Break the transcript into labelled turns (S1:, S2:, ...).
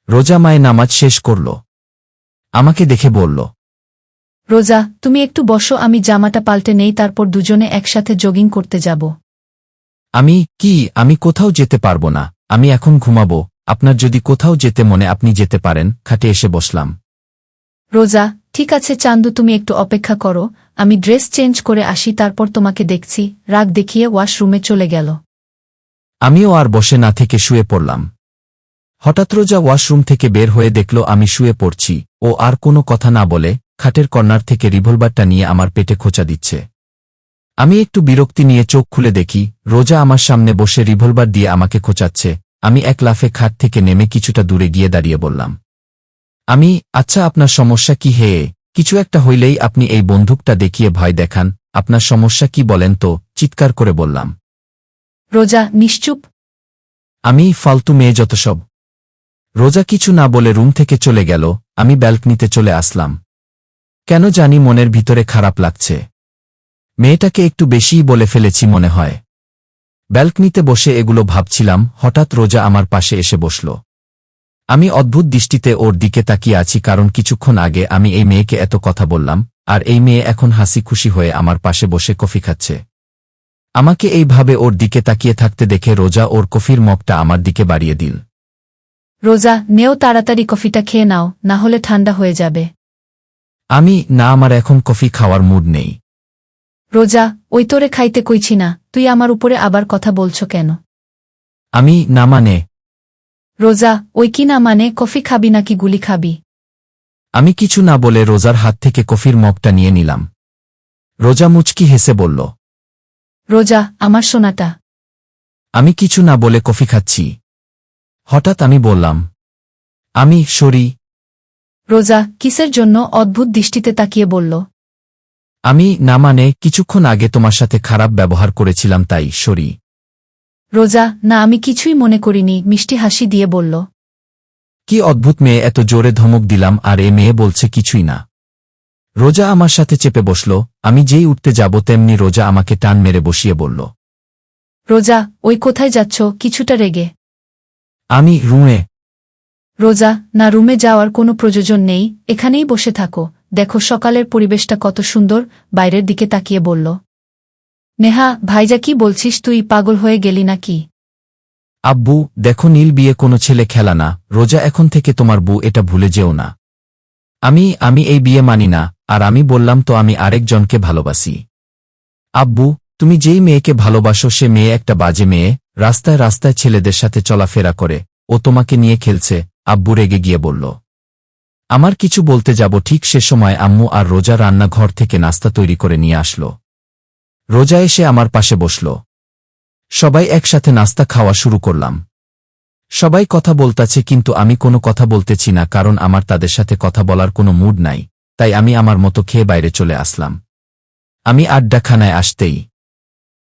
S1: রোজা মায়ে নামাজ শেষ করল। আমাকে দেখে বলল,
S2: রোজা, তুমি একটু বসো, আমি জামাটা পাল্টে নেই, তারপর দুজনে একসাথে জগিং করতে যাব।
S1: আমি কোথাও যেতে পারবো না, আমি এখন ঘুমাবো। আপনার যদি কোথাও যেতে মনে আপনি যেতে পারেন। খাটে এসে বসলাম।
S2: রোজা, ঠিক আছে চান্দু, তুমি একটু অপেক্ষা করো, আমি ড্রেস চেঞ্জ করে আসি, তারপর তোমাকে দেখছি। রাগ দেখিয়ে ওয়াশরুমে চলে গেল।
S1: আমিও আর বসে না থেকে শুয়ে পড়লাম। হঠাৎ রোজা ওয়াশরুম থেকে বের হয়ে দেখল আমি শুয়ে পড়ছি। ও আর কোনো কথা না বলে খাটের কর্নার থেকে রিভলভারটা নিয়ে আমার পেটে খোঁচা দিচ্ছে। আমি একটু বিরক্তি নিয়ে চোখ খুলে দেখি রোজা আমার সামনে বসে রিভলভার দিয়ে আমাকে খোঁচাচ্ছে। আমি এক লাফে খাট থেকে নেমে কিছুটা দূরে গিয়ে দাঁড়িয়ে বললাম, আচ্ছা আপনার সমস্যা কি? হে, কিছু একটা হইলেই আপনি এই বন্দুকটা দেখিয়ে ভয় দেখান। আপনার সমস্যা কি বলেন তো? চিৎকার করে বললাম।
S2: রোজা নিশ্চুপ।
S1: আমি ফালতু মেয়ে যত সব। রোজা কিছু না বলে রুম থেকে চলে গেল। আমি ব্যালকনিতে চলে আসলাম। কেন জানি মনের ভিতরে খারাপ লাগছে। মেয়েটাকে একটু বেশিই বলে ফেলেছি মনে হয়। ব্যালকনিতে বসে এগুলো ভাবছিলাম, হঠাৎ রোজা আমার পাশে এসে বসল। আমি অদ্ভুত দৃষ্টিতে ওর দিকে তাকিয়ে আছি, কারণ কিছুক্ষণ আগে আমি এই মেয়েকে এত কথা বললাম, আর এই মেয়ে এখন হাসি খুশি হয়ে আমার পাশে বসে কফি খাচ্ছে। আমাকে এইভাবে ওর দিকে তাকিয়ে থাকতে দেখে রোজা ওর কফির মগটা আমার দিকে বাড়িয়ে দিল।
S2: রোজা, নেও তাড়াতাড়ি কফিটা খেয়ে নাও, না হলে ঠান্ডা হয়ে যাবে।
S1: আমার এখন কফি খাওয়ার মুড নেই।
S2: রোজা, ওই তোরে খাইতে কইছি না, তুই আমার উপরে আবার কথা বলছো কেন?
S1: না মানে।
S2: রোজা, ওই কি না মানে, কফি খাবি নাকি গুলি খাবি?
S1: আমি কিছু না বলে রোজার হাত থেকে কফির মগটা নিয়ে নিলাম। রোজা মুচকি হেসে বলল,
S2: রোজা, আমার সোনাটা।
S1: আমি কিছু না বলে কফি খাচ্ছি। হঠাৎ আমি বললাম, সরি।
S2: রোজা কিসের জন্য অদ্ভুত দৃষ্টিতে তাকিয়ে বলল।
S1: না মানে, কিছুক্ষণ আগে তোমার সাথে খারাপ ব্যবহার করেছিলাম তাই সরি।
S2: রোজা, না আমি কিছুই মনে করিনি, মিষ্টি হাসি দিয়ে বলল।
S1: কি অদ্ভুত মেয়ে, এত জোরে ধমক দিলাম আর এ মেয়ে বলছে কিছুই না। রোজা আমার সাথে চেপে বসল। আমি যেই উঠতে যাব তেমনি রোজা আমাকে টান মেরে বসিয়ে বলল,
S2: রোজা, ওই কোথায় যাচ্ছ কিছুটা রেগে?
S1: রুমে।
S2: রোজা, না রুমে যাওয়ার কোনো প্রয়োজন নেই, এখানেই বসে থাকো, দেখো সকালের পরিবেশটা কত সুন্দর, বাইরের দিকে তাকিয়ে বলল। নেহা, ভাইজা কি বলছিস, তুই পাগল হয়ে গেলি নাকি?
S1: আব্বু দেখো, নীল বিয়ে কোনো ছেলে খেলা না। রোজা, এখন থেকে তোমার বউ, এটা ভুলে যেও না। আমি এই বিয়ে মানি না। আর আমি বললাম তো আমি আরেকজনকে ভালোবাসি। আব্বু, তুমি যেই মেয়েকে ভালোবাসো সে মেয়ে একটা বাজে মেয়ে, রাস্তায় রাস্তায় ছেলেদের সাথে চলাফেরা করে, ও তোমাকে নিয়ে খেলছে। আব্বু রেগে গিয়ে বলল। আমার কিছু বলতে যাব ঠিক সে সময় আম্মু আর রোজা রান্নাঘর থেকে নাস্তা তৈরি করে নিয়ে আসলো। রোজা এসে আমার পাশে বসল। সবাই একসাথে নাস্তা খাওয়া শুরু করলাম। সবাই কথা বলতাছে কিন্তু আমি কোনো কথা বলতেছি না, কারণ আমার তাদের সাথে কথা বলার কোনো মুড নাই। তাই আমি আমার মতো খেয়ে বাইরে চলে আসলাম। আমি আড্ডাখানায় আসতেই